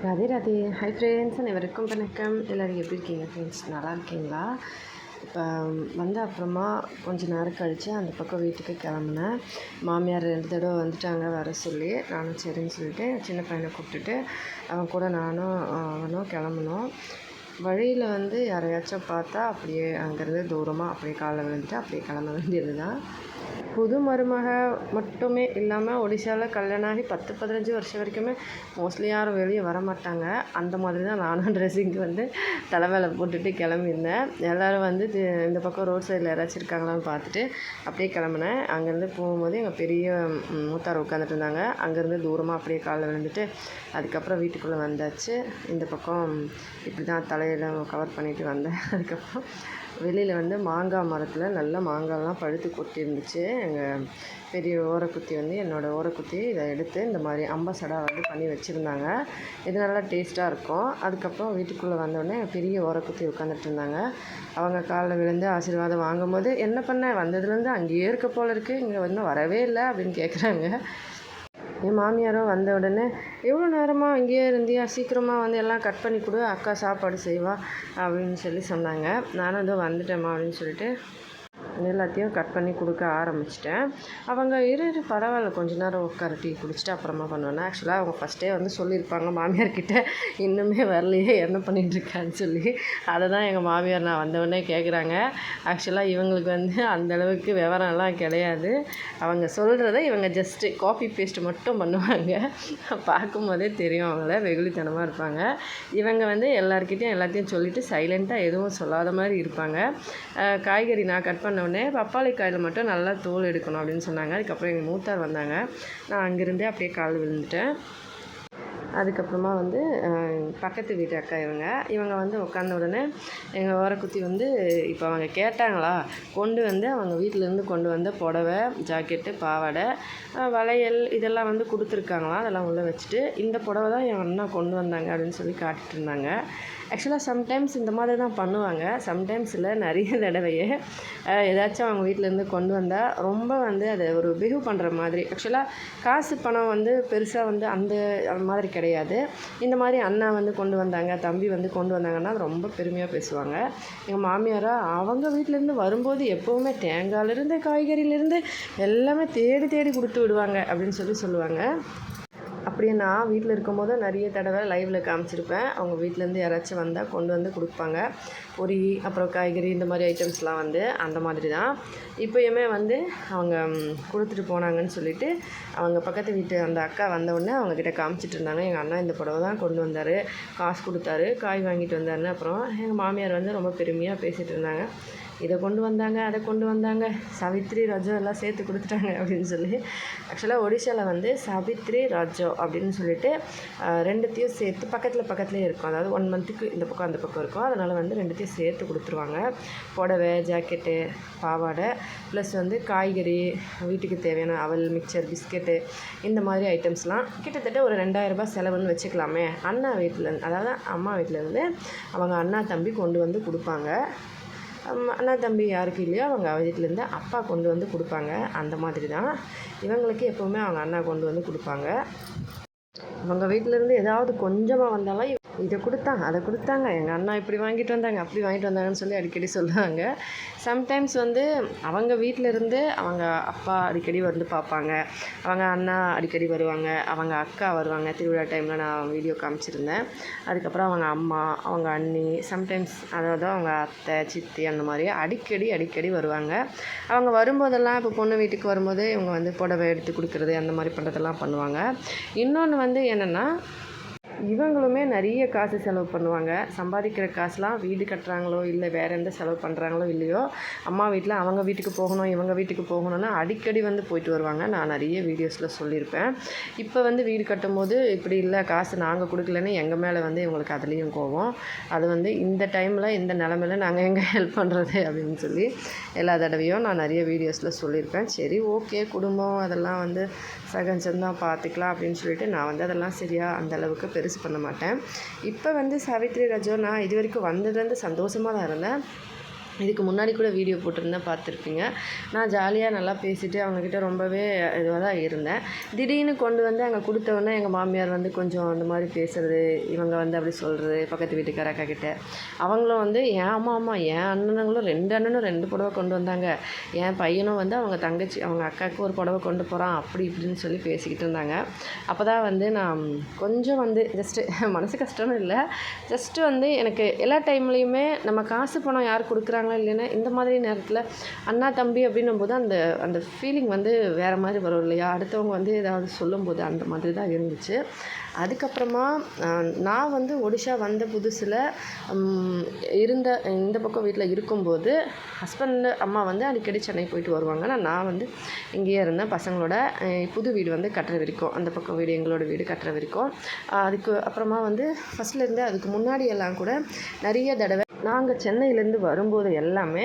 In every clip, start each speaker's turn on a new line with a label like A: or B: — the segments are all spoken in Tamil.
A: ராதே ராதே. ஹை ஃப்ரெண்ட்ஸ், அனைவருக்கும் வணக்கம். எல்லோரும் எப்படி இருக்கீங்க ஃப்ரெண்ட்ஸ்? நல்லா இருக்கீங்களா? இப்போ அப்புறமா கொஞ்சம் நேரம் கழித்து அந்த பக்கம் வீட்டுக்கு கிளம்புனேன். மாமியார் 2 தடவை வந்துட்டாங்க வர சொல்லி. நானும் சரின்னு சொல்லிட்டு சின்ன பையனை கூப்பிட்டுட்டு அவன் கூட நானும் அவனும் கிளம்புனோம். வழியில் யாரையாச்சும் பார்த்தா அப்படியே அங்கேருந்து தூரமாக அப்படியே காலில் விழுந்துட்டு அப்படியே கிளம்ப வேண்டியது தான். புது மருமக மட்டுமே இல்லாமல் ஒடிசாவில் கல்யாணம் ஆகி 10-15 வருஷம் வரைக்குமே மோஸ்ட்லி யாரும் வெளியே வர மாட்டாங்க. அந்த மாதிரி தான் நானும் ட்ரெஸ்ஸிங்க்கு தலை மேலே போட்டுட்டு கிளம்பியிருந்தேன். எல்லோரும் இந்த பக்கம் ரோட் சைடில் யாராச்சும் இருக்காங்களான்னு பார்த்துட்டு அப்படியே கிளம்புனேன். அங்கேருந்து போகும்போது எங்கள் பெரிய மூத்தார் உட்காந்துட்டு இருந்தாங்க. அங்கேருந்து தூரமாக அப்படியே காலில் விழுந்துட்டு அதுக்கப்புறம் வீட்டுக்குள்ளே வந்தாச்சு. இந்த பக்கம் இப்படி தான் தலையில் கவர் பண்ணிவிட்டு வந்தேன். அதுக்கப்புறம் வெளியில் மாங்காய் மரத்தில் நல்ல மாங்காய்லாம் பழுத்து கொட்டி இருந்துச்சு. எங்கள் பெரிய ஓரக்குத்தி என்னோடய ஓரக்குத்தி இதை எடுத்து இந்த மாதிரி அம்பசடா பண்ணி வச்சுருந்தாங்க. இது நல்லா டேஸ்ட்டாக இருக்கும். அதுக்கப்புறம் வீட்டுக்குள்ளே வந்தோடனே பெரிய ஓரக்குத்தி உட்காந்துட்டு இருந்தாங்க. அவங்க காலில் விழுந்து ஆசீர்வாதம் வாங்கும்போது, என்ன பண்ண வந்ததுலேருந்து அங்கேயே இருக்க போல இருக்குது, இங்கே வரவே இல்லை அப்படின்னு கேட்குறாங்க. என் மாமியாரும் வந்த உடனே, எவ்வளோ நேரமாக இங்கேயே இருந்தியா, சீக்கிரமாக எல்லாம் கட் பண்ணி கொடு, அக்கா சாப்பாடு செய்வா அப்படின்னு சொன்னாங்க. நானும் வந்துட்டேம்மா அப்படின்னு சொல்லிட்டு எல்லாத்தையும் கட் பண்ணி கொடுக்க ஆரம்பிச்சிட்டேன். அவங்க இரு பரவாயில்ல கொஞ்ச நேரம் உட்கார டீ குடிச்சிட்டு அப்புறமா பண்ணுவேன். ஆக்சுவலாக அவங்க ஃபஸ்ட்டே சொல்லியிருப்பாங்க மாமியார்கிட்ட, இன்னுமே வரலையே என்ன பண்ணிகிட்ருக்கான்னு சொல்லி. அதை தான் எங்கள் மாமியார் நான் வந்தவுடனே கேட்குறாங்க. ஆக்சுவலாக இவங்களுக்கு அந்தளவுக்கு விவரம்லாம் கிடையாது. அவங்க சொல்கிறத இவங்க ஜஸ்ட்டு காப்பி பேஸ்ட் மட்டும் பண்ணுவாங்க. பார்க்கும்போதே தெரியும் அவங்கள வெகுளித்தனமாக இருப்பாங்க. இவங்க எல்லாருக்கிட்டையும் எல்லாத்தையும் சொல்லிவிட்டு சைலண்ட்டாக எதுவும் சொல்லாத மாதிரி இருப்பாங்க. காய்கறி நான் கட் பண்ண உடனே பப்பாளி காயில் மட்டும் நல்லா தோல் எடுக்கணும் அப்படின்னு சொன்னாங்க. அதுக்கப்புறம் எங்கள் மூத்தார் வந்தாங்க. நான் அங்கேருந்தே அப்படியே கால் விழுந்துட்டேன். அதுக்கப்புறமா பக்கத்து வீட்டு அக்கா இவங்க உட்காந்த உடனே எங்கள் ஓரக்குத்தி இப்போ அவங்க கேட்டாங்களா, அவங்க வீட்டிலேருந்து கொண்டு வந்த புடவை, ஜாக்கெட்டு, பாவாடை, வளையல் இதெல்லாம் கொடுத்துருக்காங்களாம். அதெல்லாம் உள்ளே வச்சுட்டு, இந்த புடவை தான் என் அண்ணா கொண்டு வந்தாங்க அப்படின்னு சொல்லி காட்டிகிட்டு இருந்தாங்க. ஆக்சுவலாக சம்டைம்ஸ் இந்த மாதிரி தான் பண்ணுவாங்க. சம்டைம்ஸ் இல்லை, நிறைய தடவையே ஏதாச்சும் அவங்க வீட்டிலேருந்து கொண்டு வந்தால் ரொம்ப அதை ஒரு பிஹேவ் பண்ணுற மாதிரி. ஆக்சுவலாக காசு பணம் பெருசாக அந்த மாதிரி கிடையாது. இந்த மாதிரி அண்ணா கொண்டு வந்தாங்க, தம்பி கொண்டு வந்தாங்கன்னா ரொம்ப பெருமையாக பேசுவாங்க. எங்கள் மாமியாராக அவங்க வீட்டிலேருந்து வரும்போது எப்போவுமே தேங்காயிலேருந்து காய்கறியிலேருந்து எல்லாமே தேடி தேடி கொடுத்து விடுவாங்க அப்படின்னு சொல்லுவாங்க. அப்படியே நான் வீட்டில் இருக்கும்போது நிறைய தடவை லைவில் காமிச்சிருப்பேன். அவங்க வீட்டிலேருந்து யாராச்சும் வந்தால் கொண்டு கொடுப்பாங்க. பொரி, அப்புறம் காய்கறி, இந்த மாதிரி ஐட்டம்ஸ்லாம் அந்த மாதிரி தான். இப்போயுமே அவங்க கொடுத்துட்டு போனாங்கன்னு சொல்லிவிட்டு அவங்க பக்கத்து வீட்டு அந்த அக்கா வந்தவுடனே அவங்கக்கிட்ட காமிச்சிட்டு இருந்தாங்க. எங்கள் அண்ணா இந்த புடவை தான் கொண்டு வந்தார், காசு கொடுத்தாரு, காய் வாங்கிட்டு வந்தாருன்னு. அப்புறம் எங்கள் மாமியார் ரொம்ப பெருமையாக பேசிகிட்டு இருந்தாங்க. இதை கொண்டு வந்தாங்க, அதை கொண்டு வந்தாங்க, சாவித்ரி, ரஜோ எல்லாம் சேர்த்து கொடுத்துட்டாங்க அப்படின்னு சொல்லி. ஆக்சுவலாக ஒடிசாவில் சாவித்ரி, ரஜோ அப்படின்னு சொல்லிட்டு ரெண்டுத்தையும் சேர்த்து பக்கத்துலேயே இருக்கும். அதாவது 1 மந்த்துக்கு இந்த பக்கம் அந்த பக்கம் இருக்கும். அதனால் ரெண்டுத்தையும் சேர்த்து கொடுத்துருவாங்க. புடவை, ஜாக்கெட்டு, பாவாடை, ப்ளஸ் காய்கறி, வீட்டுக்கு தேவையான அவல், மிக்சர், பிஸ்கெட்டு, இந்த மாதிரி ஐட்டம்ஸ்லாம் கிட்டத்தட்ட ஒரு 2000 ரூபாய் செலவுன்னு வச்சுக்கலாமே. அண்ணா வீட்டிலேருந்து, அதாவது அம்மா வீட்டிலேருந்து அவங்க அண்ணா தம்பி கொண்டு கொடுப்பாங்க. அண்ணா தம்பி யாருக்கு இல்லையோ அவங்க வீட்டிலேருந்து அப்பா கொண்டு கொடுப்பாங்க. அந்த மாதிரி தான் இவங்களுக்கு எப்போவுமே அவங்க அண்ணா கொண்டு கொடுப்பாங்க. அவங்க வீட்டிலேருந்து ஏதாவது கொஞ்சமாக வந்தாலும் இதை கொடுத்தாங்க, அதை கொடுத்தாங்க, எங்கள் அண்ணா இப்படி வாங்கிட்டு வந்தாங்க, அப்படி வாங்கிட்டு வந்தாங்கன்னு சொல்லி அடிக்கடி சொல்லுவாங்க. சம்டைம்ஸ் அவங்க வீட்டிலேருந்து அவங்க அப்பா அடிக்கடி பார்ப்பாங்க, அவங்க அண்ணா அடிக்கடி வருவாங்க, அவங்க அக்கா வருவாங்க. திருவிழா டைமில் நான் வீடியோ காமிச்சிருந்தேன். அதுக்கப்புறம் அவங்க அம்மா, அவங்க அண்ணி, சம்டைம்ஸ் அதாவது அவங்க அத்தை, சித்தி, அந்த மாதிரி அடிக்கடி வருவாங்க. அவங்க வரும்போதெல்லாம் இப்போ பொண்ணு வீட்டுக்கு வரும்போது இவங்க புடவை எடுத்து கொடுக்குறது, அந்த மாதிரி பண்ணுறதெல்லாம் பண்ணுவாங்க. இன்னொன்று என்னென்னா, இவங்களுமே நிறைய காசு செலவு பண்ணுவாங்க. சம்பாதிக்கிற காசுலாம் வீடு கட்டுறாங்களோ இல்லை வேறு எந்த செலவு பண்ணுறாங்களோ இல்லையோ, அம்மா வீட்டில் அவங்க வீட்டுக்கு போகணும், இவங்க வீட்டுக்கு போகணும்னா அடிக்கடி போயிட்டு வருவாங்க. நான் நிறைய வீடியோஸில் சொல்லியிருப்பேன். இப்போ வீடு கட்டும்போது இப்படி இல்லை, காசு நாங்கள் கொடுக்கலன்னு எங்கள் மேலே இவங்களுக்கு அதுலேயும் கோவம். அது இந்த டைமில் இந்த நிலமையில நாங்கள் எங்கே ஹெல்ப் பண்ணுறது அப்படின்னு சொல்லி எல்லா தடவையும் நான் நிறைய வீடியோஸில் சொல்லியிருப்பேன். சரி, ஓகே, குடும்பம் அதெல்லாம் சகஜம்தான், பார்த்துக்கலாம் அப்படின்னு சொல்லிட்டு நான் அதெல்லாம் சரியாக அந்தளவுக்கு பெருசு பண்ண மாட்டேன். இப்போ சாவித்ரி, ரஜோ நான் இது வரைக்கும் வந்ததுலேருந்து சந்தோஷமாக தான் இருந்தேன். இதுக்கு முன்னாடி கூட வீடியோ போட்டிருந்தேன், பார்த்துருப்பீங்க. நான் ஜாலியாக நல்லா பேசிவிட்டு அவங்கக்கிட்ட ரொம்பவே இதுவாக தான் இருந்தேன். திடீர்னு கொண்டு வந்து அங்கே கொடுத்தவொடனே எங்கள் மாமியார் வந்து கொஞ்சம் அந்த மாதிரி பேசுகிறது, இவங்க வந்து அப்படி சொல்கிறது பக்கத்து வீட்டுக்கார அக்கா கிட்ட. அவங்களும் வந்து என் அம்மா என் அண்ணனுங்களும் 2 அண்ணனும் 2 புடவை கொண்டு வந்தாங்க, என் பையனும் வந்து அவங்க தங்கச்சி அவங்க அக்காவுக்கு ஒரு புடவை கொண்டு போகிறான் அப்படி இப்படின்னு சொல்லி பேசிக்கிட்டு இருந்தாங்க. அப்போ தான் வந்து நான் கொஞ்சம் வந்து ஜஸ்ட்டு மனசு கஷ்டம்னு இல்லை, ஜஸ்ட்டு வந்து எனக்கு எல்லா டைம்லேயுமே நம்ம காசு பணம் யார் கொடுக்குறாங்களோ இல்லைன்னா இந்த மாதிரி நேரத்தில் அண்ணா தம்பி அப்படின்னும் போது அந்த அந்த ஃபீலிங் வந்து வேறு மாதிரி வரும் இல்லையா, அடுத்தவங்க வந்து ஏதாவது சொல்லும்போது அந்த மாதிரி தான் இருந்துச்சு. அதுக்கப்புறமா நான் வந்து ஒடிஷா வந்த புதுசில் இந்த பக்கம் வீட்டில் இருக்கும்போது ஹஸ்பண்ட் அம்மா வந்து அடிக்கடி சென்னை போயிட்டு வருவாங்க. நான் வந்து இங்கேயே இருந்தேன் பசங்களோட. புது வீடு வந்து கட்டுற வரைக்கும், அந்த பக்கம் வீடு எங்களோட வீடு கட்டுற வரைக்கும். அதுக்கு அப்புறமா வந்து ஃபஸ்ட்லேருந்து அதுக்கு முன்னாடி எல்லாம் கூட நிறைய தடவை நாங்கள் சென்னையிலேருந்து வரும்போது எல்லாமே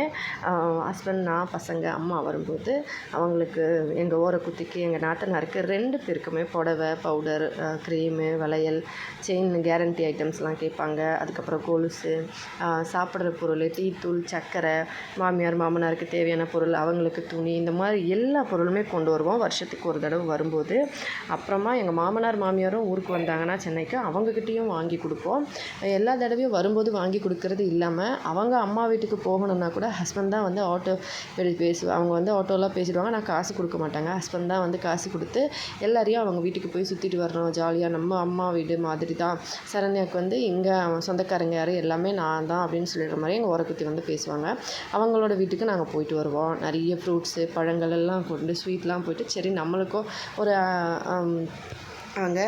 A: ஹஸ்பண்ட், நான், பசங்க, அம்மா வரும்போது அவங்களுக்கு எங்கள் ஓரக்குத்திக்கு எங்கள் நாத்தனாருக்கு 2 பேருக்குமே புடவை, பவுடர், க்ரீமு, வளையல், செயின், கேரண்டி ஐட்டம்ஸ்லாம் கேட்பாங்க. அதுக்கப்புறம் கொலுசு, சாப்பிட்ற பொருள், டீ தூள், சர்க்கரை, மாமியார் மாமனாருக்கு தேவையான பொருள், அவங்களுக்கு துணி, இந்த மாதிரி எல்லா பொருளுமே கொண்டு வருவோம் வருஷத்துக்கு ஒரு தடவை வரும்போது. அப்புறமா எங்கள் மாமனார் மாமியாரும் ஊருக்கு வந்தாங்கன்னா சென்னைக்கு அவங்கக்கிட்டேயும் வாங்கி கொடுப்போம். எல்லா தடவையும் வரும்போது வாங்கி கொடுக்கறது இல்லாமல் அவங்க அம்மா வீட்டுக்கு போகணுன்னா கூட ஹஸ்பண்ட் தான் வந்து ஆட்டோ அவங்க வந்து ஆட்டோலாம் பேசிடுவாங்க. நான் காசு கொடுக்க மாட்டாங்க, ஹஸ்பண்ட் தான் வந்து காசு கொடுத்து எல்லாரையும் அவங்க வீட்டுக்கு போய் சுற்றிட்டு வரணும் ஜாலியாக, நம்ம அம்மா வீடு மாதிரி தான். சரண்யாவுக்கு வந்து இங்கே சொந்தக்காரங்க யார் எல்லாமே நான் தான் அப்படின்னு சொல்லிடுற மாதிரி எங்கள் ஓரக்குத்தி வந்து பேசுவாங்க. அவங்களோட வீட்டுக்கு நாங்கள் போயிட்டு வருவோம். நிறைய ஃப்ரூட்ஸு, பழங்கள் எல்லாம் கொண்டு ஸ்வீட்லாம் போயிட்டு, சரி நம்மளுக்கும் ஒரு அவங்க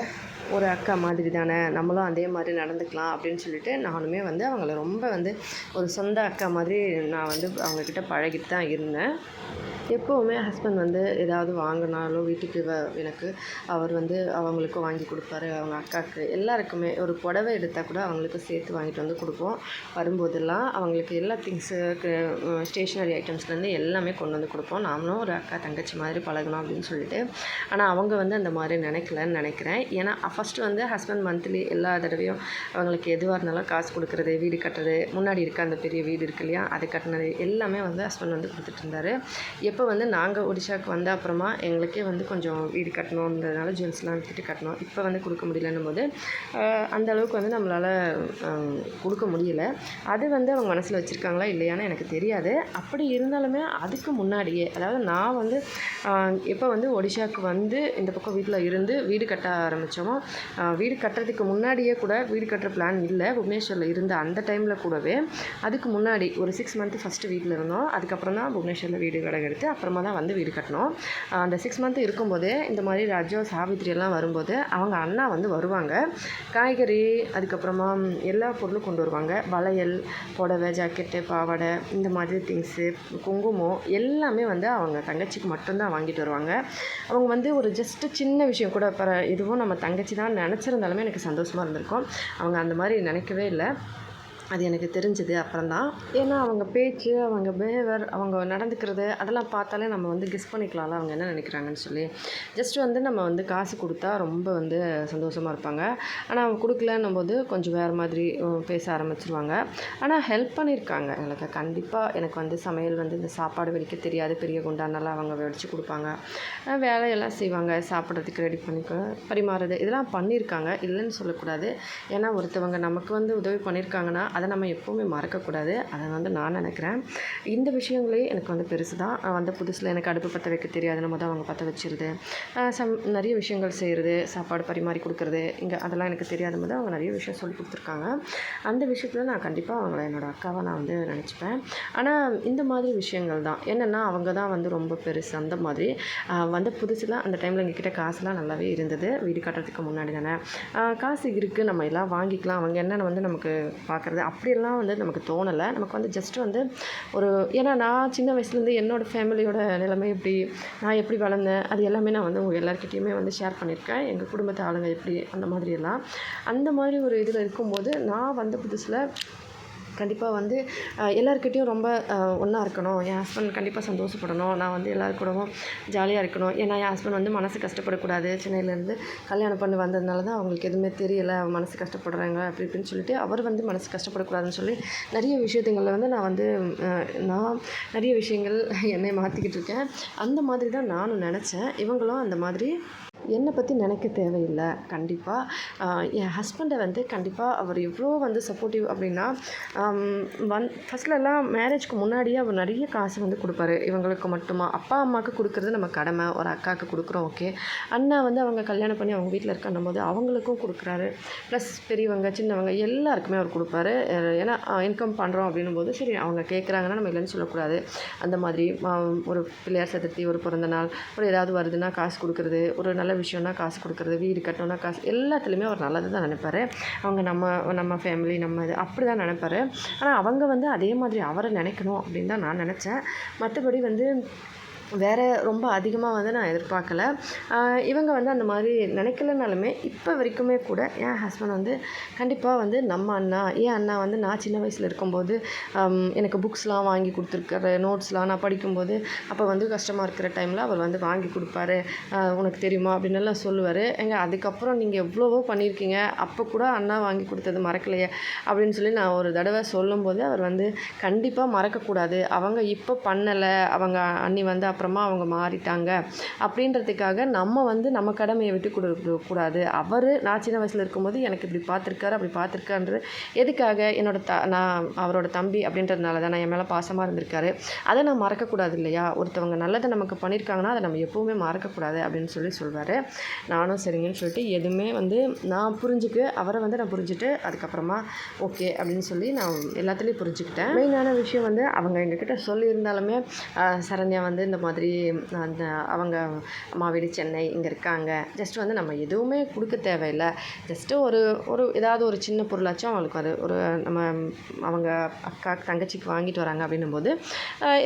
A: ஒரு அக்கா மாதிரி தானே, நம்மளும் அதே மாதிரி நடந்துக்கலாம் அப்படின்னு சொல்லிட்டு நானுமே வந்து அவங்கள ரொம்ப வந்து ஒரு சொந்த அக்கா மாதிரி நான் வந்து அவங்கக்கிட்ட பழகிட்டு தான் இருந்தேன். எப்போவுமே ஹஸ்பண்ட் வந்து ஏதாவது வாங்கினாலும் வீட்டுக்கு எனக்கு அவர் வந்து அவங்களுக்கும் வாங்கி கொடுப்பாரு, அவங்க அக்காவுக்கு எல்லாருக்குமே ஒரு புடவை எடுத்தால் கூட அவங்களுக்கு சேர்த்து வாங்கிட்டு வந்து கொடுப்போம். வரும்போதெல்லாம் அவங்களுக்கு எல்லா திங்ஸுக்கு ஸ்டேஷ்னரி ஐட்டம்ஸ்லேருந்து எல்லாமே கொண்டு வந்து கொடுப்போம். நாமளும் ஒரு அக்கா தங்கச்சி மாதிரி பழகணும் அப்படின்னு சொல்லிட்டு. ஆனால் அவங்க வந்து அந்த மாதிரி நினைக்கலன்னு நினைக்கிறேன். ஏன்னா ஃபஸ்ட்டு வந்து ஹஸ்பண்ட் மந்த்லி எல்லா தடவையும் அவங்களுக்கு எதுவாக இருந்தாலும் காசு கொடுக்குறது, வீடு கட்டுறது, முன்னாடி இருக்க அந்த பெரிய வீடு இருக்கு இல்லையா, அது கட்டினது எல்லாமே வந்து ஹஸ்பண்ட் வந்து கொடுத்துட்டு இருந்தார். இப்போ வந்து நாங்கள் ஒடிஷாவுக்கு வந்த அப்புறமா எங்களுக்கே வந்து கொஞ்சம் வீடு கட்டணுன்றதுனால ஜுவல்ஸ்லாம் எடுத்துகிட்டு கட்டணும். இப்போ வந்து கொடுக்க முடியலன்னும் போது அந்தளவுக்கு வந்து நம்மளால் கொடுக்க முடியல. அது வந்து அவங்க மனசில் வச்சுருக்காங்களா இல்லையான்னு எனக்கு தெரியாது. அப்படி இருந்தாலுமே அதுக்கு முன்னாடியே, அதாவது நான் வந்து எப்போ வந்து ஒடிஷாவுக்கு வந்து இந்த பக்கம் வீட்டில் இருந்து வீடு கட்ட ஆரம்பித்தோமோ, வீடு கட்டுறதுக்கு முன்னாடியே கூட வீடு கட்டுற பிளான் இல்லை, புவனேஸ்வரில் இருந்த அந்த டைமில் கூடவே அதுக்கு முன்னாடி ஒரு 6 மந்த்து ஃபஸ்ட்டு வீட்டில் இருந்தோம். அதுக்கப்புறம் தான் புவனேஸ்வரில் வீடு கடை எடுத்து அப்புறமா தான் வந்து வீடு கட்டினோம். அந்த 6 மந்த்து இருக்கும்போதே இந்த மாதிரி ராஜா சாவித்திரி எல்லாம் வரும்போது அவங்க அண்ணா வந்து வருவாங்க. காய்கறி அதுக்கப்புறமா எல்லா பொருளும் கொண்டு வருவாங்க. வளையல், புடவை, ஜாக்கெட்டு, பாவாடை, இந்த மாதிரி திங்ஸு, குங்குமம் எல்லாமே வந்து அவங்க தங்கச்சிக்கு மட்டும்தான் வாங்கிட்டு வருவாங்க. அவங்க வந்து ஒரு ஜஸ்ட்டு சின்ன விஷயம் கூட இதுவும் நம்ம தங்கச்சி தான் நினச்சிருந்தாலுமே எனக்கு சந்தோஷமாக இருந்திருக்கும். அவங்க அந்த மாதிரி நினைக்கவே இல்லை. அது எனக்கு தெரிஞ்சது அப்புறம்தான். ஏன்னா அவங்க பேச்சு, அவங்க பிஹேவியர், அவங்க நடந்துக்கிறது அதெல்லாம் பார்த்தாலே நம்ம வந்து கெஸ் பண்ணிக்கலாம்ல அவங்க என்ன நினைக்கிறாங்கன்னு சொல்லி. ஜஸ்ட் வந்து நம்ம வந்து காசு கொடுத்தா ரொம்ப வந்து சந்தோஷமாக இருப்பாங்க. ஆனால் அவங்க கொடுக்கலன்னும் போது கொஞ்சம் வேறு மாதிரி பேச ஆரம்பிச்சிருவாங்க. ஆனால் ஹெல்ப் பண்ணியிருக்காங்க எனக்கு. கண்டிப்பாக எனக்கு வந்து சமையல் வந்து இந்த சாப்பாடு வெடிக்க தெரியாது, பெரிய குண்டானெல்லாம் அவங்க வெடித்து கொடுப்பாங்க. வேலையெல்லாம் செய்வாங்க, சாப்பிட்றதுக்கு ரெடி பரிமாறுறது இதெல்லாம் பண்ணியிருக்காங்க, இல்லைன்னு சொல்லக்கூடாது. ஏன்னா ஒருத்தவங்க நமக்கு வந்து உதவி பண்ணியிருக்காங்கன்னா அதை நம்ம எப்போவுமே மறக்கக்கூடாது. அதை வந்து நான் நினைக்கிறேன். இந்த விஷயங்களே எனக்கு வந்து பெருசு தான். வந்த புதுசில் எனக்கு அடுப்பு பற்ற வைக்க தெரியாது, நம்ம தான் அவங்க பற்ற வச்சிருது. நிறைய விஷயங்கள் செய்கிறது, சாப்பாடு பரிமாறி கொடுக்குறது, இங்கே அதெல்லாம் எனக்கு தெரியாத போது அவங்க நிறைய விஷயம் சொல்லி கொடுத்துருக்காங்க. அந்த விஷயத்தில் நான் கண்டிப்பாக அவங்கள என்னோடய அக்காவை நான் வந்து நினச்சிப்பேன். ஆனால் இந்த மாதிரி விஷயங்கள் தான் என்னென்னா அவங்க தான் வந்து ரொம்ப பெருசு. அந்த மாதிரி வந்த புதுசில் அந்த டைமில் எங்ககிட்ட காசுலாம் நல்லாவே இருந்தது. வீடு கட்டுறதுக்கு முன்னாடி தானே காசு இருக்குது, நம்ம எல்லாம் வாங்கிக்கலாம், அவங்க என்னென்ன வந்து நமக்கு பார்க்குறது அப்படியெல்லாம் வந்து நமக்கு தோணலை. நமக்கு வந்து ஜஸ்ட்டு வந்து ஏன்னா நான் சின்ன வயசுலேருந்து என்னோடய ஃபேமிலியோட நிலைமை எப்படி, நான் எப்படி வளர்ந்தேன், அது எல்லாமே நான் வந்து உங்கள் எல்லாருக்கிட்டையுமே வந்து ஷேர் பண்ணியிருக்கேன். எங்கள் குடும்பத்து ஆளுங்க எப்படி அந்த மாதிரியெல்லாம். அந்த மாதிரி ஒரு இதில் இருக்கும்போது நான் வந்த புதுசில் கண்டிப்பாக வந்து எல்லாருக்கிட்டேயும் ரொம்ப ஒன்றா இருக்கணும், என் ஹஸ்பண்ட் கண்டிப்பாக சந்தோஷப்படணும், நான் வந்து எல்லாருக்கூடவும் ஜாலியாக இருக்கணும். ஏன்னா என் ஹஸ்பண்ட் வந்து மனசு கஷ்டப்படக்கூடாது. சென்னையிலேருந்து கல்யாணம் பண்ணி வந்ததுனால தான் அவங்களுக்கு எதுவுமே தெரியலை, மனசு கஷ்டப்படுறாங்க அப்படி இப்படின்னு சொல்லிட்டு அவர் வந்து மனசு கஷ்டப்படக்கூடாதுன்னு சொல்லி நிறைய விஷயத்துங்களில் வந்து நான் நிறைய விஷயங்கள் என்னை மாற்றிக்கிட்டு இருக்கேன். அந்த மாதிரி தான் நானும் நினச்சேன். இவங்களும் அந்த மாதிரி என்னை பற்றி நினைக்க தேவையில்லை. கண்டிப்பாக என் ஹஸ்பண்டை வந்து கண்டிப்பாக அவர் எவ்வளோ வந்து சப்போர்ட்டிவ் அப்படின்னா, ஃபஸ்ட்லலாம் மேரேஜ்க்கு முன்னாடியே அவர் நிறைய காசு வந்து கொடுப்பாரு. இவங்களுக்கு மட்டுமா, அப்பா அம்மாவுக்கு கொடுக்குறது நம்ம கடமை, ஒரு அக்காவுக்கு கொடுக்குறோம் ஓகே. அண்ணா வந்து அவங்க கல்யாணம் பண்ணி அவங்க வீட்டில் இருக்கன்னும் போது அவங்களுக்கும் கொடுக்குறாரு. ப்ளஸ் பெரியவங்க சின்னவங்க எல்லாருக்குமே அவர் கொடுப்பாரு. ஏன்னா இன்கம் பண்ணுறோம் அப்படின்னும் போது சரி அவங்க கேட்குறாங்கன்னா நம்ம இல்லைன்னு சொல்லக்கூடாது. அந்த மாதிரி ஒரு பிள்ளையார் சதுர்த்தி, ஒரு பிறந்தநாள், ஒரு ஏதாவது வருதுன்னா காசு கொடுக்குறது, ஒரு நல்ல விஷயம்னா காசு கொடுக்குறது, வீடு கட்டணும்னா காசு, எல்லாத்துலேயுமே அவர் நல்லது தான் நினைப்பார். அவங்க நம்ம ஃபேமிலி நம்ம இது அப்படி தான் நினைப்பார். ஆனால் அவங்க வந்து அதே மாதிரி அவரை நினைக்கணும் அப்படின்னு தான் நான் நினச்சேன். மற்றபடி வந்து வேறு ரொம்ப அதிகமாக வந்து நான் எதிர்பார்க்கல. இவங்க வந்து அந்த மாதிரி நினைக்கலனாலுமே இப்போ வரைக்குமே கூட என் ஹஸ்பண்ட் வந்து கண்டிப்பாக வந்து நம்ம அண்ணா, என் அண்ணா வந்து நான் சின்ன வயசில் இருக்கும்போது எனக்கு புக்ஸ்லாம் வாங்கி கொடுத்துருக்காரு, நோட்ஸ்லாம் நான் படிக்கும்போது அப்போ வந்து கஷ்டமாக இருக்கிற டைமில் அவர் வந்து வாங்கி கொடுப்பாரு. உனக்கு தெரியுமா அப்படின்னெல்லாம் சொல்லுவார். அதுக்கப்புறம் நீங்கள் எவ்வளவோ பண்ணியிருக்கீங்க, அப்போ கூட அண்ணா வாங்கி கொடுத்தது மறக்கலையே அப்படின்னு சொல்லி நான் ஒரு தடவை சொல்லும்போது அவர் வந்து கண்டிப்பாக மறக்கக்கூடாது, அவங்க இப்போ பண்ணலை, அவங்க அண்ணி வந்து அப்புறமா அவங்க மாறிட்டாங்க அப்படின்றதுக்காக நம்ம வந்து நம்ம கடமையை விட்டு கொடுக்கக்கூடாது. நான் சின்ன வயசில் இருக்கும்போது எனக்கு இப்படி பார்த்துருக்காரு அப்படி பார்த்துருக்கான்றது எதுக்காக, நான் அவரோட தம்பி அப்படின்றதுனால தான் நான் என் மேலே பாசமாக இருந்திருக்காரு, அதை நான் மறக்கக்கூடாது இல்லையா. ஒருத்தவங்க நல்லதை நமக்கு பண்ணியிருக்காங்கன்னா அதை நம்ம எப்போவுமே மறக்கக்கூடாது அப்படின்னு சொல்லுவார். நானும் சரிங்கன்னு சொல்லிட்டு எதுவுமே வந்து நான் அவரை வந்து நான் புரிஞ்சுட்டு அதுக்கப்புறமா ஓகே அப்படின்னு சொல்லி நான் எல்லாத்துலேயும் புரிஞ்சுக்கிட்டேன். மெயினான விஷயம் வந்து அவங்க எங்ககிட்ட சொல்லியிருந்தாலுமே சரண்யா வந்து இந்த மாதிரி அந்த அவங்க அம்மா வீடு சென்னை இங்கே இருக்காங்க, ஜஸ்ட் வந்து நம்ம எதுவுமே கொடுக்க தேவையில்லை, ஜஸ்ட்டு ஒரு ஏதாவது ஒரு சின்ன பொருளாச்சும் அவங்களுக்கு அது ஒரு நம்ம அவங்க அக்கா தங்கச்சிக்கு வாங்கிட்டு வராங்க அப்படின்னும் போது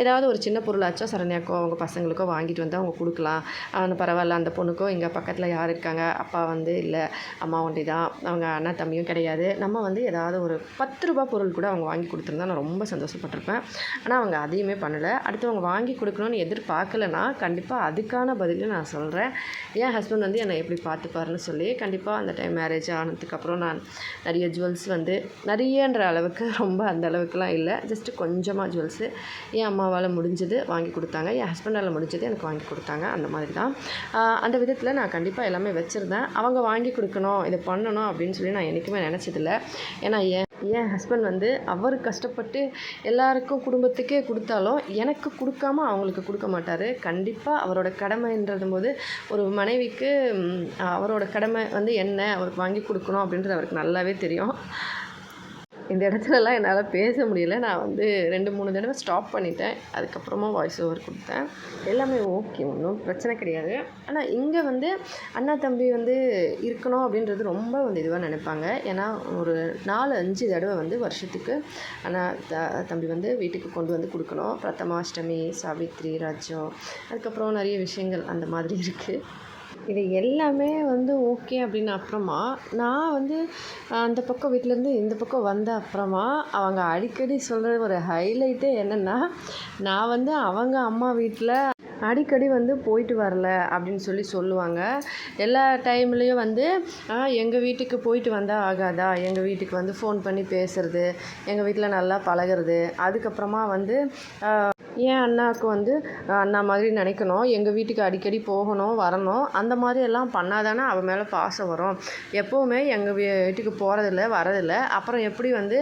A: ஏதாவது ஒரு சின்ன பொருளாச்சும் சரண்யாக்கோ அவங்க பசங்களுக்கோ வாங்கிட்டு வந்து அவங்க கொடுக்கலாம். பரவாயில்ல, அந்த பொண்ணுக்கோ இங்கே பக்கத்தில் யார் இருக்காங்க, அப்பா வந்து இல்லை, அம்மா ஒண்டி தான், அவங்க அண்ணா தம்பியும் கிடையாது, நம்ம வந்து ஏதாவது ஒரு 10 ரூபா பொருள் கூட அவங்க வாங்கி கொடுத்துருந்தா நான் ரொம்ப சந்தோஷப்பட்டிருப்பேன். ஆனால் அவங்க அதையுமே பண்ணலை. அடுத்து அவங்க வாங்கி கொடுக்கணும்னு எதிர்பார்க்கலைன்னா கண்டிப்பாக அதுக்கான பதிலை நான் சொல்கிறேன். என் ஹஸ்பண்ட் வந்து என்னை எப்படி பார்த்துப்பாருன்னு சொல்லி. கண்டிப்பாக அந்த டைம் மேரேஜ் ஆனதுக்கப்புறம் நான் நிறைய ஜுவல்ஸ் வந்து நிறையன்ற அளவுக்கு ரொம்ப அந்த அளவுக்குலாம் இல்லை, ஜஸ்ட்டு கொஞ்சமாக ஜுவல்ஸு என் அம்மாவால் முடிஞ்சது வாங்கி கொடுத்தாங்க, என் ஹஸ்பண்டால் முடிஞ்சது எனக்கு வாங்கி கொடுத்தாங்க. அந்த மாதிரி தான் அந்த விதத்தில் நான் கண்டிப்பாக எல்லாமே வச்சுருந்தேன். அவங்க வாங்கி கொடுக்கணும், இதை பண்ணணும் அப்படின்னு சொல்லி நான் என்றைக்குமே நினச்சதில்லை. ஏன்னா என் ஹஸ்பண்ட் வந்து அவர் கஷ்டப்பட்டு எல்லாருக்கும் குடும்பத்துக்கே கொடுத்தாலும் எனக்கு கொடுக்காம அவங்களுக்கு கொடுக்க மாட்டார். கண்டிப்பாக அவரோட கடமைன்றது போது ஒரு மனைவிக்கு அவரோட கடமை வந்து என்ன, அவருக்கு வாங்கி கொடுக்கணும் அப்படின்றது அவருக்கு நல்லாவே தெரியும். இந்த இடத்துலலாம் என்னால் பேச முடியல. நான் வந்து 2-3 தடவை ஸ்டாப் பண்ணிட்டேன். அதுக்கப்புறமா வாய்ஸ் ஓவர் கொடுத்தேன். எல்லாமே ஓகே, ஒன்றும் பிரச்சனை கிடையாது. ஆனால் இங்கே வந்து அண்ணா தம்பி வந்து இருக்கணும் அப்படின்றது ரொம்ப வந்து இதுவாக நினைப்பாங்க. ஏன்னா ஒரு 4-5 தடவை வந்து வருஷத்துக்கு அண்ணா தம்பி வந்து வீட்டுக்கு கொண்டு வந்து கொடுக்கணும். பிரதமாஷ்டமி, சாவித்ரி, ராஜ்யம், அதுக்கப்புறம் நிறைய விஷயங்கள் அந்த மாதிரி இருக்குது. இது எல்லாமே வந்து ஓகே அப்படின்னு அப்புறமா நான் வந்து அந்த பக்கம் வீட்டிலேருந்து இந்த பக்கம் வந்த அப்புறமா அவங்க அடிக்கடி சொல்கிற ஒரு ஹைலைட்டே என்னென்னா, நான் வந்து அவங்க அம்மா வீட்டில் அடிக்கடி வந்து போயிட்டு வரல அப்படின்னு சொல்லுவாங்க. எல்லா டைம்லேயும் வந்து எங்கள் வீட்டுக்கு போயிட்டு வந்தால் ஆகாதா, எங்கள் வீட்டுக்கு வந்து ஃபோன் பண்ணி பேசுகிறது, எங்கள் வீட்டில் நல்லா பழகிறது, அதுக்கப்புறமா வந்து என் அண்ணாவுக்கு வந்து அண்ணா மாதிரி நினைக்கணும், எங்கள் வீட்டுக்கு அடிக்கடி போகணும் வரணும், அந்த மாதிரி எல்லாம் பண்ணாதானே அவன் மேலே பாசம் வரும். எப்போவுமே எங்கள் வீட்டுக்கு போகிறதில்ல வரதில்லை, அப்புறம் எப்படி வந்து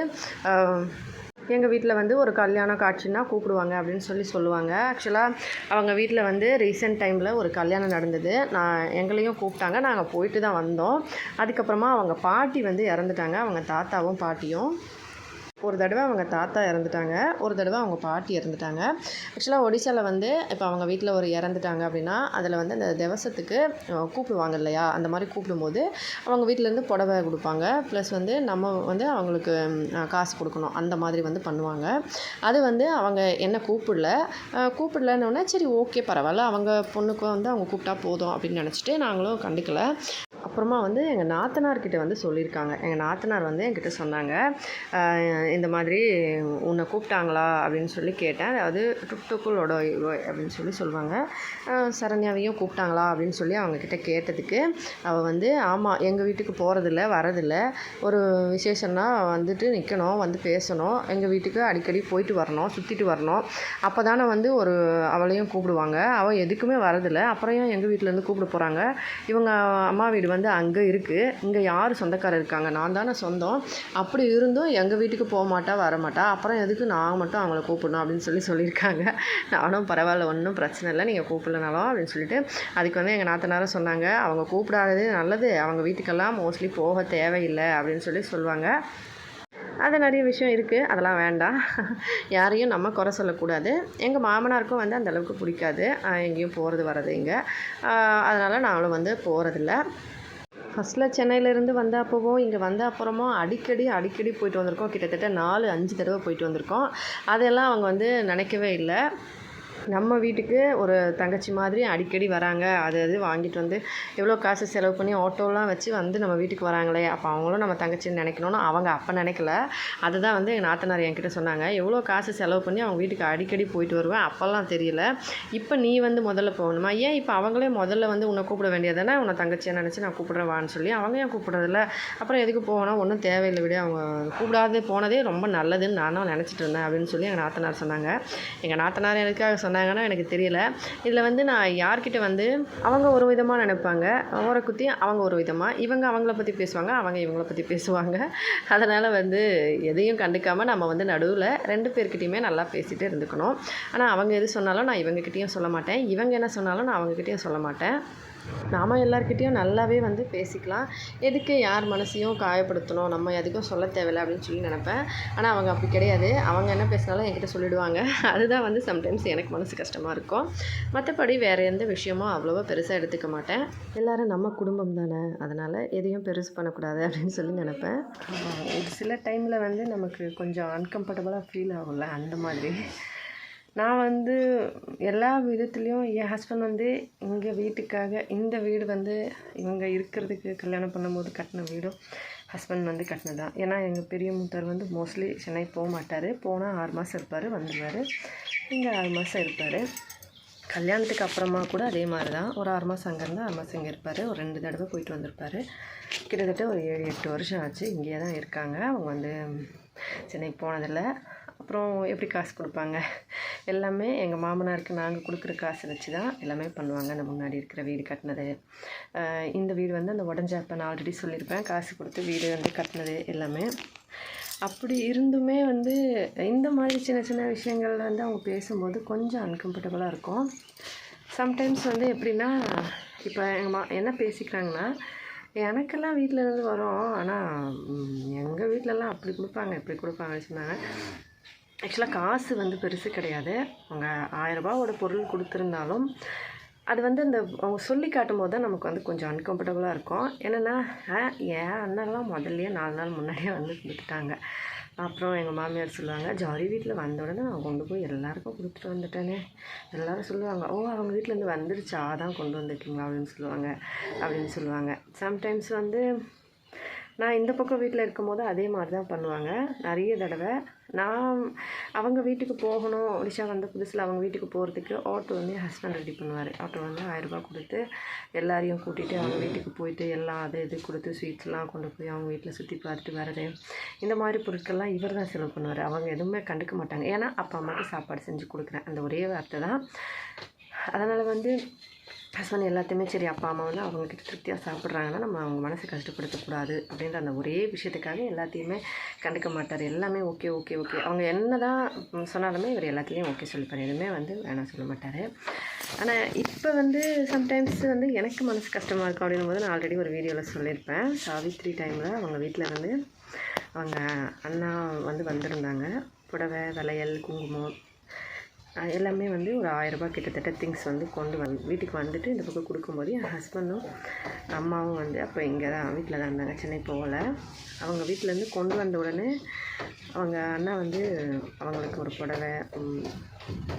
A: எங்கள் வீட்டில் வந்து ஒரு கல்யாண காட்சின்னா கூப்பிடுவாங்க அப்படின்னு சொல்லுவாங்க. ஆக்சுவலாக அவங்க வீட்டில் வந்து ரீசெண்ட் டைமில் ஒரு கல்யாணம் நடந்தது. எங்களையும் கூப்பிட்டாங்க, நாங்கள் போயிட்டு தான் வந்தோம். அதுக்கப்புறமா அவங்க பாட்டி வந்து இறந்துட்டாங்க, அவங்க தாத்தாவும் பாட்டியும். ஒரு தடவை அவங்க தாத்தா இறந்துட்டாங்க, ஒரு தடவை அவங்க பாட்டி இறந்துட்டாங்க. ஆக்சுவலாக ஒடிசாவில் வந்து இப்போ அவங்க வீட்டில் ஒரு இறந்துட்டாங்க அப்படின்னா அதில் வந்து அந்த திவசத்துக்கு கூப்பிடுவாங்க இல்லையா, அந்த மாதிரி கூப்பிடும்போது அவங்க வீட்டிலேருந்து புடவை கொடுப்பாங்க, ப்ளஸ் வந்து நம்ம வந்து அவங்களுக்கு காசு கொடுக்கணும், அந்த மாதிரி வந்து பண்ணுவாங்க. அது வந்து அவங்க என்ன கூப்பிடலன்னொன்னே சரி ஓகே பரவாயில்ல, அவங்க பொண்ணுக்கு வந்து அவங்க கூப்பிட்டா போதும் அப்படின்னு நினச்சிட்டு நாங்களும் கண்டுக்கலை. அப்புறமா வந்து எங்கள் நாத்தனார்கிட்ட வந்து சொல்லியிருக்காங்க. எங்கள் நாத்தனார் வந்து என்கிட்ட சொன்னாங்க, இந்த மாதிரி உன்னை கூப்பிட்டாங்களா அப்படின்னு சொல்லி கேட்டேன். அதாவது டுக்டுக்குளோட அப்படின்னு சொல்லுவாங்க. சரண்யாவையும் கூப்பிட்டாங்களா அப்படின்னு சொல்லி அவங்கக்கிட்ட கேட்டதுக்கு அவள் வந்து ஆமாம், எங்கள் வீட்டுக்கு போகிறதில்ல வரதில்ல, ஒரு விசேஷம்னா வந்துட்டு நிற்கணும், வந்து பேசணும், எங்கள் வீட்டுக்கு அடிக்கடி போயிட்டு வரணும், சுற்றிட்டு வரணும், அப்போ தானே வந்து ஒரு அவளையும் கூப்பிடுவாங்க, அவள் எதுக்குமே வரதில்லை, அப்புறம் ஏன் எங்கள் வீட்டிலேருந்து கூப்பிட போகிறாங்க, இவங்க அம்மா வீடு வந்து அங்கே இருக்குது, இங்கே யார் சொந்தக்காரர் இருக்காங்க, நான் தானே சொந்தம், அப்படி இருந்தும் எங்கள் வீட்டுக்கு போக மாட்டா வரமாட்டா, அப்புறம் எதுக்கு நான் மட்டும் அவங்கள கூப்பிடணும் அப்படின்னு சொல்லியிருக்காங்க. நானும் பரவாயில்ல, ஒன்றும் பிரச்சனை இல்லை, நீங்கள் கூப்பிடலனாலும் அப்படின்னு சொல்லிட்டு, அதுக்கு வந்து எங்கள் நாத்தனாரும் சொன்னாங்க, அவங்க கூப்பிடாதது நல்லது, அவங்க வீட்டுக்கெல்லாம் மோஸ்ட்லி போக தேவையில்லை அப்படின்னு சொல்லுவாங்க. அது நிறைய விஷயம் இருக்குது, அதெல்லாம் வேண்டாம், யாரையும் நம்ம குறை சொல்லக்கூடாது. எங்கள் மாமனாருக்கும் வந்து அந்தளவுக்கு பிடிக்காது எங்கேயும் போகிறது வர்றது இங்கே, அதனால் நாங்களும் வந்து போகிறதில்ல. ஃபஸ்ட்டில் சென்னையிலேருந்து வந்த அப்போவும் இங்கே வந்த அப்புறமும் அடிக்கடி போயிட்டு வந்திருக்கோம். கிட்டத்தட்ட 4-5 தடவை போயிட்டு வந்திருக்கோம். அதெல்லாம் அவங்க வந்து நினைக்கவே இல்லை. நம்ம வீட்டுக்கு ஒரு தங்கச்சி மாதிரி அடிக்கடி வராங்க, அது வாங்கிட்டு வந்து எவ்வளோ காசு செலவு பண்ணி ஆட்டோலாம் வச்சு வந்து நம்ம வீட்டுக்கு வராங்களே, அப்போ அவங்களும் நம்ம தங்கச்சின்னு நினைக்கணும்னு அவங்க அப்போ நினைக்கல. அதுதான் வந்து எங்கள் நாத்தனார் என்கிட்ட சொன்னாங்க, எவ்வளோ காசு செலவு பண்ணி அவங்க வீட்டுக்கு அடிக்கடி போயிட்டு வருவேன், அப்போல்லாம் தெரியல, இப்போ நீ வந்து முதல்ல போகணுமா, ஏன் இப்போ அவங்களே முதல்ல வந்து உன்னை கூப்பிட வேண்டியதானே, உன்னை தங்கச்சியை நினச்சி நான் கூப்பிட்றேன் வான்னு சொல்லி, அவங்க ஏன் கூப்பிட்றதில்ல, அப்புறம் எதுக்கு போகணும், ஒன்றும் தேவையில்லை விட, அவங்க கூப்பிடாது போனதே ரொம்ப நல்லதுன்னு நானும் நினச்சிட்டு இருந்தேன் அப்படின்னு சொல்லி எங்கள் நாத்தனார் சொன்னாங்க. எங்கள் நாத்தனார் எனக்காக சொன்னாங்கன்னா எனக்கு தெரியல. இதில் வந்து நான் யார்கிட்ட வந்து அவங்க ஒரு விதமாக நினைப்பாங்க, ஓரை குத்தி அவங்க ஒரு விதமாக, இவங்க அவங்கள பற்றி பேசுவாங்க, அவங்க இவங்கள பற்றி பேசுவாங்க. அதனால் வந்து எதையும் கண்டுக்காமல் நம்ம வந்து நடுவில் 2 பேர்கிட்டையுமே நல்லா பேசிகிட்டு இருந்துக்கணும். ஆனால் அவங்க எது சொன்னாலும் நான் இவங்ககிட்டையும் சொல்ல மாட்டேன், இவங்க என்ன சொன்னாலும் நான் அவங்ககிட்டையும் சொல்ல மாட்டேன். நாம் எல்லார்கிட்டையும் நல்லாவே வந்து பேசிக்கலாம், எதுக்கு யார் மனசையும் காயப்படுத்தணும், நம்ம எதுக்கும் சொல்ல தேவையில்லை அப்படின்னு சொல்லி நினப்பேன். ஆனால் அவங்க அப்படி கிடையாது, அவங்க என்ன பேசினாலும் என்கிட்ட சொல்லிவிடுவாங்க. அதுதான் வந்து சம்டைம்ஸ் எனக்கு மனசு கஷ்டமாக இருக்கும். மற்றபடி வேறு எந்த விஷயமும் அவ்வளோவா பெருசாக எடுத்துக்க மாட்டேன். எல்லோரும் நம்ம குடும்பம் தானே, அதனால் எதையும் பெருசு பண்ணக்கூடாது அப்படின்னு சொல்லி நினப்பேன். ஒரு சில டைமில் வந்து நமக்கு கொஞ்சம் அன்கம்ஃபர்டபுளாக ஃபீல் ஆகும்ல, அந்த மாதிரி நான் வந்து எல்லா விதத்துலேயும் என் ஹஸ்பண்ட் வந்து எங்கள் வீட்டுக்காக இந்த வீடு வந்து இவங்க இருக்கிறதுக்கு கல்யாணம் பண்ணும்போது கட்டின வீடும் ஹஸ்பண்ட் வந்து கட்டினது தான். ஏன்னா எங்கள் பெரிய மூத்தார் வந்து மோஸ்ட்லி சென்னை போக மாட்டார், போனால் 6 மாதம் இருப்பார், வந்துடுவார், இங்கே 6 மாதம் இருப்பார். கல்யாணத்துக்கு அப்புறமா கூட அதே மாதிரி தான், ஒரு 6 மாதம் அங்கேருந்து 6 மாதம் இங்கே இருப்பார், ஒரு 2 தடவை போயிட்டு வந்திருப்பார். கிட்டத்தட்ட ஒரு 7-8 வருஷம் ஆச்சு இங்கேயே தான் இருக்காங்க. அவங்க வந்து சென்னைக்கு போனதில்லை. அப்புறம் எப்படி காசு கொடுப்பாங்க, எல்லாமே எங்கள் மாமனாருக்கு நாங்கள் கொடுக்குற காசு வச்சு தான் எல்லாமே பண்ணுவாங்க. அந்த முன்னாடி இருக்கிற வீடு கட்டினது, இந்த வீடு வந்து அந்த உடஞ்சாப்ப நான் ஆல்ரெடி சொல்லியிருப்பேன், காசு கொடுத்து வீடு வந்து கட்டினது எல்லாமே. அப்படி இருந்துமே வந்து இந்த மாதிரி சின்ன சின்ன விஷயங்கள் வந்து அவங்க பேசும்போது கொஞ்சம் அன்கம்ஃபர்டபுளாக இருக்கும். சம்டைம்ஸ் வந்து எப்படின்னா, இப்போ எங்கள் என்ன பேசிக்கிறாங்கன்னா, எனக்கெல்லாம் வீட்டிலேருந்து வரோம், ஆனால் எங்கள் வீட்டிலலாம் அப்படி கொடுப்பாங்க இப்படி கொடுப்பாங்கன்னு சொன்னாங்க. ஆக்சுவலாக காசு வந்து பெருசு கிடையாது, அவங்க 1000 ரூபாவோட பொருள் கொடுத்துருந்தாலும் அது வந்து அந்த அவங்க சொல்லி காட்டும்போது தான் நமக்கு வந்து கொஞ்சம் அன்கம்ஃபர்டபுளாக இருக்கும். என்னென்னா என் அண்ணன்லாம் முதல்லையே 4 நாள் முன்னாடியே வந்து கொடுத்துட்டாங்க. அப்புறம் எங்கள் மாமியார் சொல்லுவாங்க, ஜாரி வீட்டில் வந்த உடனே நான் கொண்டு போய் எல்லாேருக்கும் கொடுத்துட்டு வந்துட்டேனே, எல்லோரும் சொல்லுவாங்க, ஓ அவங்க வீட்டிலேருந்து வந்துருச்சா தான் கொண்டு வந்திருக்கீங்களா அப்படின்னு சொல்லுவாங்க. சம்டைம்ஸ் வந்து நான் இந்த பக்கம் வீட்டில் இருக்கும்போது அதே மாதிரி தான் பண்ணுவாங்க. நிறைய தடவை நான் அவங்க வீட்டுக்கு போகணும், ஒடிஷா வந்த புதுசில் அவங்க வீட்டுக்கு போகிறதுக்கு ஆட்டோ வந்து என் ஹஸ்பண்ட் ரெடி பண்ணுவார். ஆட்டோ வந்து 1000 ரூபா கொடுத்து எல்லாரையும் கூட்டிகிட்டு அவங்க வீட்டுக்கு போயிட்டு எல்லாம் இது கொடுத்து ஸ்வீட்ஸ்லாம் கொண்டு போய் அவங்க வீட்டில் சுற்றி பார்த்துட்டு வர்றது, இந்த மாதிரி பொருட்கள்லாம் இவர் தான் செலவு பண்ணுவார். அவங்க எதுவுமே கண்டுக்க மாட்டாங்க, ஏன்னா அப்பா அம்மாவுக்கு சாப்பாடு செஞ்சு கொடுக்குறேன் அந்த ஒரே வார்த்தை தான். அதனால் வந்து ஹஸ்பண்ட் எல்லாத்தையுமே சரி அப்பா அம்மா வந்து அவங்கக்கிட்ட திருப்தியாக சாப்பிட்றாங்கன்னா நம்ம அவங்க மனசை கஷ்டப்படுத்தக்கூடாது அப்படின்ற அந்த ஒரே விஷயத்துக்காக எல்லாத்தையுமே கண்டுக்க மாட்டார். எல்லாமே ஓகே ஓகே ஓகே, அவங்க என்ன தான் சொன்னாலுமே இவர் எல்லாத்துலேயும் ஓகே சொல்லிப்பார், எதுவுமே வந்து வேணாம் சொல்ல மாட்டார். ஆனால் இப்போ வந்து சம்டைம்ஸ் வந்து எனக்கு மனசு கஷ்டமாக இருக்கும் அப்படின்னும் போது நான் ஆல்ரெடி ஒரு வீடியோவில் சொல்லியிருப்பேன். சாவித்திரி டைமில் அவங்க வீட்டில் வந்து அவங்க அண்ணா வந்து வந்திருந்தாங்க, புடவை வளையல் குங்குமம் எல்லாமே வந்து ஒரு 1000 ரூபாய் கிட்டத்தட்ட திங்ஸ் வந்து வீட்டுக்கு வந்துட்டு இந்த பக்கம் கொடுக்கும்போது என் ஹஸ்பண்டும் அம்மாவும் வந்து அப்போ இங்கே தான் வீட்டில் தான் இருந்தாங்க, சென்னை போகல. அவங்க வீட்டிலேருந்து கொண்டு வந்த உடனே அவங்க அண்ணா வந்து அவங்களுக்கு ஒரு புடவை,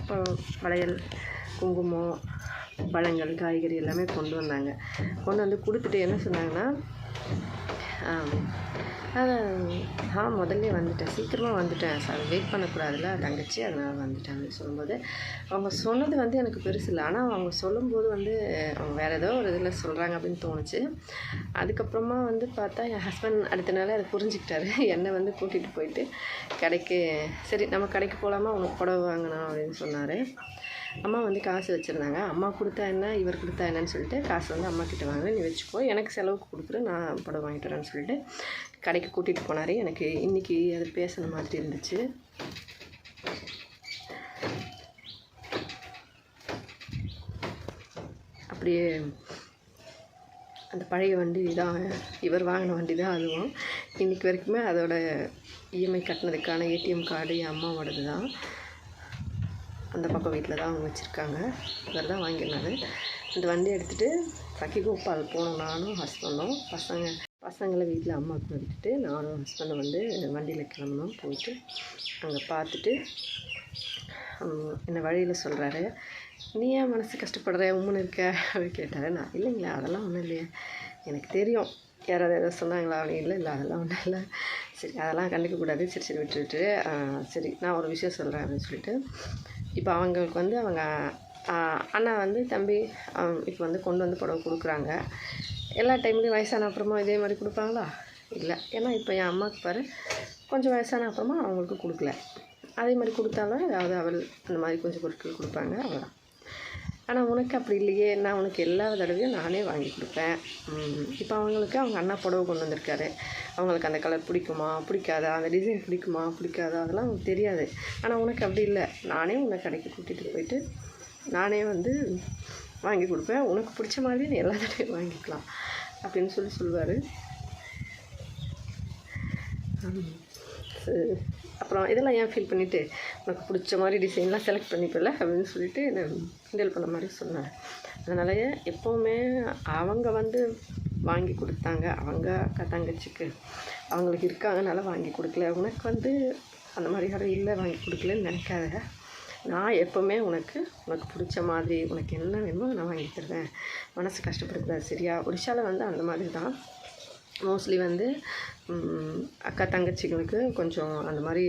A: இப்போ வளையல், குங்குமம், பழங்கள், காய்கறி எல்லாமே கொண்டு வந்தாங்க. கொண்டு வந்து கொடுத்துட்டு என்ன சொன்னாங்கன்னா, முதல்ல வந்துட்டேன், சீக்கிரமாக வந்துட்டேன் சார், வெயிட் பண்ணக்கூடாதுல்ல தங்கச்சி, அதனால் வந்துட்டேன் அப்படின்னு சொல்லும்போது, அவங்க சொன்னது வந்து எனக்கு பெருசு இல்லை. ஆனால் அவங்க சொல்லும்போது வந்து அவங்க வேறு ஏதோ ஒரு இதில் சொல்கிறாங்க அப்படின்னு தோணுச்சு. அதுக்கப்புறமா வந்து பார்த்தா என் ஹஸ்பண்ட் அடுத்த நாள் அதை புரிஞ்சுக்கிட்டாரு. என்னை வந்து கூட்டிகிட்டு போயிட்டு கடைக்கு, சரி நம்ம கடைக்கு போகலாமா, உனக்கு புடவை வாங்கணும் அப்படின்னு சொன்னார். அம்மா வந்து காசு வச்சுருந்தாங்க. அம்மா கொடுத்தா என்ன, இவர் கொடுத்தா என்னன்னு சொல்லிட்டு காசு வந்து அம்மா கிட்ட வாங்கினேன், நீ வச்சுக்கோ, எனக்கு செலவுக்கு கொடுக்குறேன், நான் புடவை வாங்கிட்டு வரேன்னு சொல்லிட்டு கடைக்கு கூட்டிகிட்டு போனார். எனக்கு இன்றைக்கி அது பேசுன மாதிரி இருந்துச்சு. அப்படியே அந்த பழைய வண்டி தான், இவர் வாங்கின வண்டி தான் அதுவும். இன்றைக்கி வரைக்குமே அதோட இஎம்ஐ கட்டினதுக்கான ஏடிஎம் கார்டு என் அம்மாவோடது தான். அந்த பக்கம் வீட்டில் தான் அவங்க வச்சுருக்காங்க. இவர் தான் வாங்கினாரு. இந்த வண்டி எடுத்துகிட்டு சக்கிகோபால் போனோம், நானும் ஹஸ்பண்டும். பசங்களை வீட்டில் அம்மாவுக்கு விட்டுட்டு நானும் ஹஸ்பண்டும் வந்து வண்டியில் கிளம்பணும். போயிட்டு அங்கே பார்த்துட்டு என்னை வழியில் சொல்கிறாரு, நீ ஏன் மனசு கஷ்டப்படுற, உம்முன்னு இருக்க அப்படின்னு கேட்டார். நான் இல்லைங்களா அதெல்லாம் ஒன்றும் இல்லையே, எனக்கு தெரியும் யாராவது எதாவது சொன்னாங்களா அப்படின்னு. இல்லை அதெல்லாம் ஒன்றும் இல்லை, சரி அதெல்லாம் கண்டுக்கக்கூடாது, சரி விட்டுவிட்டு, சரி நான் ஒரு விஷயம் சொல்கிறேன் அப்படின்னு சொல்லிட்டு, இப்போ அவங்களுக்கு வந்து அவங்க அண்ணா வந்து தம்பி இப்போ வந்து கொண்டு வந்து புடவை கொடுக்குறாங்க. எல்லா டைம்லேயும் வயசான அப்புறமா இதே மாதிரி கொடுப்பாங்களா? இல்லை. ஏன்னா இப்போ என் அம்மாவுக்கு பாரு, கொஞ்சம் வயசான அப்புறமா அவங்களுக்கு கொடுக்கல. அதே மாதிரி கொடுத்தாலும் ஏதாவது அவள் அந்த மாதிரி கொஞ்சம் பொருட்கள் கொடுப்பாங்க, அவ்வளோதான். ஆனால் உனக்கு அப்படி இல்லையே, நான் உனக்கு எல்லா தடவையும் நானே வாங்கி கொடுப்பேன். இப்போ அவங்களுக்கு அவங்க அண்ணா புடவை கொண்டு வந்திருக்காரு, அவங்களுக்கு அந்த கலர் பிடிக்குமா பிடிக்காதா, அந்த டிசைன் பிடிக்குமா பிடிக்காதா, அதெல்லாம் அவங்களுக்கு தெரியாது. ஆனால் உனக்கு அப்படி இல்லை, நானே உன்னை கடைக்கு கூட்டிகிட்டு போயிட்டு நானே வந்து வாங்கி கொடுப்பேன், உனக்கு பிடிச்ச மாதிரி நீ எல்லா தடவையும் வாங்கிக்கலாம் அப்படின்னு சொல்லுவார். அப்புறம் இதெல்லாம் ஏன் ஃபீல் பண்ணிவிட்டு உனக்கு பிடிச்ச மாதிரி டிசைன்லாம் செலக்ட் பண்ணிப்பல அப்படின்னு சொல்லிட்டு என்னை கிண்டல் பண்ண மாதிரி சொன்னார். அதனால எப்போவுமே அவங்க வந்து வாங்கி கொடுத்தாங்க, அவங்க அக்கா தங்கச்சிக்கு அவங்களுக்கு இருக்காங்கனால வாங்கி கொடுக்கல. உனக்கு வந்து அந்த மாதிரி யாரும் இல்லை வாங்கி கொடுக்கலன்னு நினைக்காத. நான் எப்போவுமே உனக்கு பிடிச்ச மாதிரி உனக்கு என்ன வேணுமோ நான் வாங்கி தருவேன், மனசு கஷ்டப்படக்கூடாது சரியா. ஒடிஷாவில் வந்து அந்த மாதிரி தான் மோஸ்ட்லி வந்து அக்கா தங்கச்சிங்களுக்கு கொஞ்சம் அந்த மாதிரி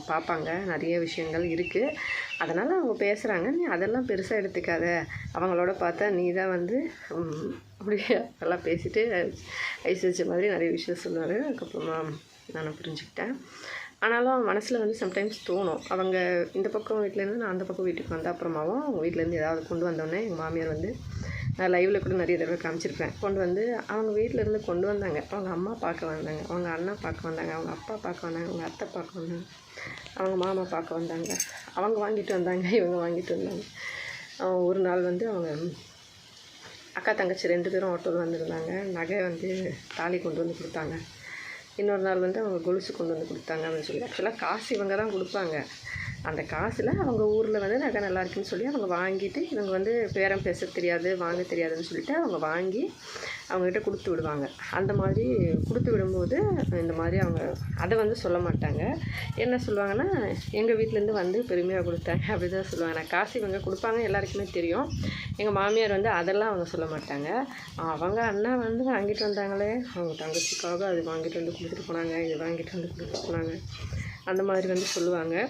A: பார்ப்பாங்க, நிறைய விஷயங்கள் இருக்குது. அதனால் அவங்க பேசுகிறாங்க, நீ அதெல்லாம் பெருசாக எடுத்துக்காத, அவங்களோட பார்த்தா நீ தான் வந்து அப்படியே அதெல்லாம் பேசிவிட்டு ஐஸ் வச்ச மாதிரி நிறைய விஷயம் சொல்லுவார். அதுக்கப்புறமா நான் புரிஞ்சுக்கிட்டேன். ஆனாலும் மனசில் வந்து சம்டைம்ஸ் தோணும், அவங்க இந்த பக்கம் வீட்டிலேருந்து நான் அந்த பக்கம் வீட்டுக்கு வந்த அப்புறமாவும் அவங்க வீட்டிலேருந்து ஏதாவது கொண்டு வந்தோடனே எங்கள் மாமியார் வந்து, நான் லைவில் கூட நிறைய தடவை காமிச்சிருப்பேன், கொண்டு வந்து அவங்க வீட்டிலேருந்து கொண்டு வந்தாங்க. அவங்க அம்மா பார்க்க வந்தாங்க, அவங்க அண்ணா பார்க்க வந்தாங்க, அவங்க அப்பா பார்க்க வந்தாங்க, அவங்க அத்தை பார்க்க வந்தாங்க, அவங்க மாமா பார்க்க வந்தாங்க. அவங்க வாங்கிட்டு வந்தாங்க, இவங்க வாங்கிட்டு வந்தாங்க. ஒரு நாள் வந்து அவங்க அக்கா தங்கச்சி 2 பேரும் ஆட்டோவில் வந்திருந்தாங்க. நகை வந்து தாலி கொண்டு வந்து கொடுத்தாங்க. இன்னொரு நாள் வந்து அவங்க கொலுசு கொண்டு வந்து கொடுத்தாங்க அப்படின்னு சொல்லி. ஆக்சுவலாக காசு இவங்க தான் கொடுப்பாங்க. அந்த காசில் அவங்க ஊரில் வந்து நகை நல்லா இருக்குன்னு சொல்லி அவங்க வாங்கிட்டு, இவங்க வந்து பேரம் பேச தெரியாது, வாங்க தெரியாதுன்னு சொல்லிட்டு அவங்க வாங்கி அவங்ககிட்ட கொடுத்து விடுவாங்க. அந்த மாதிரி கொடுத்து விடும்போது இந்த மாதிரி அவங்க அதை வந்து சொல்ல மாட்டாங்க. என்ன சொல்லுவாங்கன்னா, எங்கள் வீட்டிலேருந்து வந்து பெருமையாக கொடுத்தாங்க அப்படி தான் சொல்லுவாங்க. நான் காசு இவங்க கொடுப்பாங்க எல்லாருக்குமே தெரியும். எங்கள் மாமியார் வந்து அதெல்லாம் அவங்க சொல்ல மாட்டாங்க. அவங்க அண்ணா வந்து வாங்கிட்டு வந்தாங்களே, அவங்க தங்கச்சிக்காக அது வாங்கிட்டு வந்து கொடுத்துட்டு போனாங்க, இது வாங்கிட்டு வந்து கொடுத்துட்டு போனாங்க, அந்த மாதிரி வந்து சொல்லுவாங்க.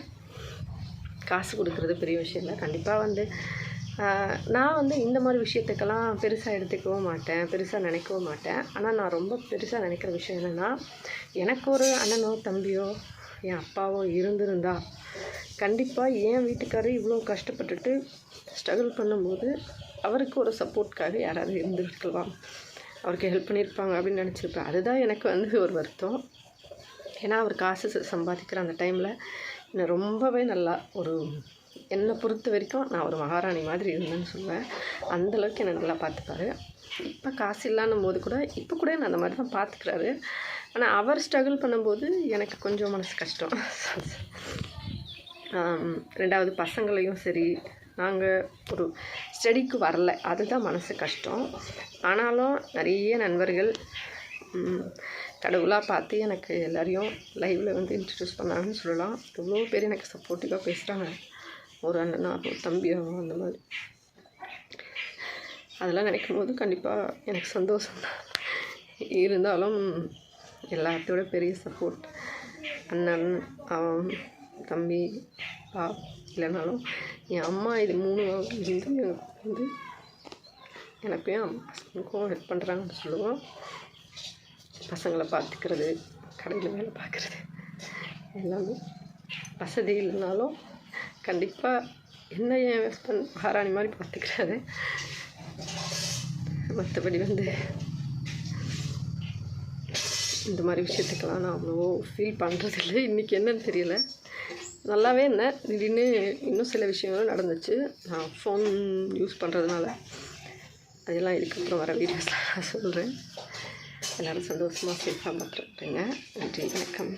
A: காசு கொடுக்குறது பெரிய விஷயம் இல்லை. கண்டிப்பாக வந்து நான் வந்து இந்த மாதிரி விஷயத்துக்கெல்லாம் பெருசாக எடுத்துக்கவும் மாட்டேன், பெருசாக நினைக்கவும் மாட்டேன். ஆனால் நான் ரொம்ப பெருசாக நினைக்கிற விஷயம் என்னென்னா, எனக்கு ஒரு அண்ணனோ தம்பியோ என் அப்பாவோ இருந்திருந்தா கண்டிப்பாக என் வீட்டுக்காரர் இவ்வளோ கஷ்டப்பட்டுட்டு ஸ்ட்ரகிள் பண்ணும்போது அவருக்கு ஒரு சப்போர்ட்காக யாராவது இருந்திருக்கலாம், அவருக்கு ஹெல்ப் பண்ணியிருப்பாங்க அப்படின்னு நினச்சிருப்பேன். அதுதான் எனக்கு வந்து ஒரு வருத்தம். ஏன்னா அவர் காசு சம்பாதிக்கிற அந்த டைமில் என்னை ரொம்பவே நல்லா என்னை பொறுத்த வரைக்கும் நான் ஒரு மகாராணி மாதிரி இருந்தேன்னு சொல்லுவேன். அந்தளவுக்கு என்னை நல்லா பார்த்துப்பாரு. இப்போ காசு இல்லைன்னும் போது கூட இப்போ கூட நான் அந்த மாதிரி தான் பார்த்துக்கிறாரு. ஆனால் அவர் ஸ்ட்ரகிள் பண்ணும்போது எனக்கு கொஞ்சம் மனசு கஷ்டம். ரெண்டாவது பசங்களையும் சரி, நாங்கள் ஒரு ஸ்டடிக்கு வரல, அதுதான் மனசு கஷ்டம். ஆனாலும் நிறைய நண்பர்கள் கடவுளாக பார்த்து எனக்கு எல்லோரையும் லைவில் வந்து இன்ட்ரடியூஸ் பண்ணாங்கன்னு சொல்லலாம். எவ்வளோ பேர் எனக்கு சப்போர்ட்டிவாக பேசுகிறாங்க, ஒரு அண்ணனா ஒரு தம்பியோ அந்த மாதிரி. அதெல்லாம் நினைக்கும் போது கண்டிப்பாக எனக்கு சந்தோஷம்தான். இருந்தாலும் எல்லாத்தோட பெரிய சப்போர்ட் அண்ணன், தம்பி, அப்பா இல்லைனாலும் என் அம்மா. இது 3 வந்து எனக்கும் என் பசங்களுக்கும் ஹெல்ப் பண்ணுறாங்கன்னு சொல்லுவோம். பசங்களை பார்த்துக்கிறது, கடையில் வேலை பார்க்குறது எல்லாமே. வசதி இல்லைனாலும் கண்டிப்பாக என்ன என் ஹஸ்பண்ட் மகாராணி மாதிரி பார்த்துக்கிறாரு. மற்றபடி வந்து இந்த மாதிரி விஷயத்துக்கெல்லாம் நான் அவ்வளோ ஃபீல் பண்ணுறதில்லை. இன்றைக்கி என்னன்னு தெரியல, நல்லாவே இருந்தேன். திடீர்னு இன்னும் சில விஷயங்களும் நடந்துச்சு. நான் ஃபோன் யூஸ் பண்ணுறதுனால அதெல்லாம் இதுக்கப்புறம் வர வீடியோஸில் நான் சொல்கிறேன். எல்லோரும் சந்தோஷமாக சேஃபாக பார்த்துருப்பீங்க. நன்றி, வணக்கம்.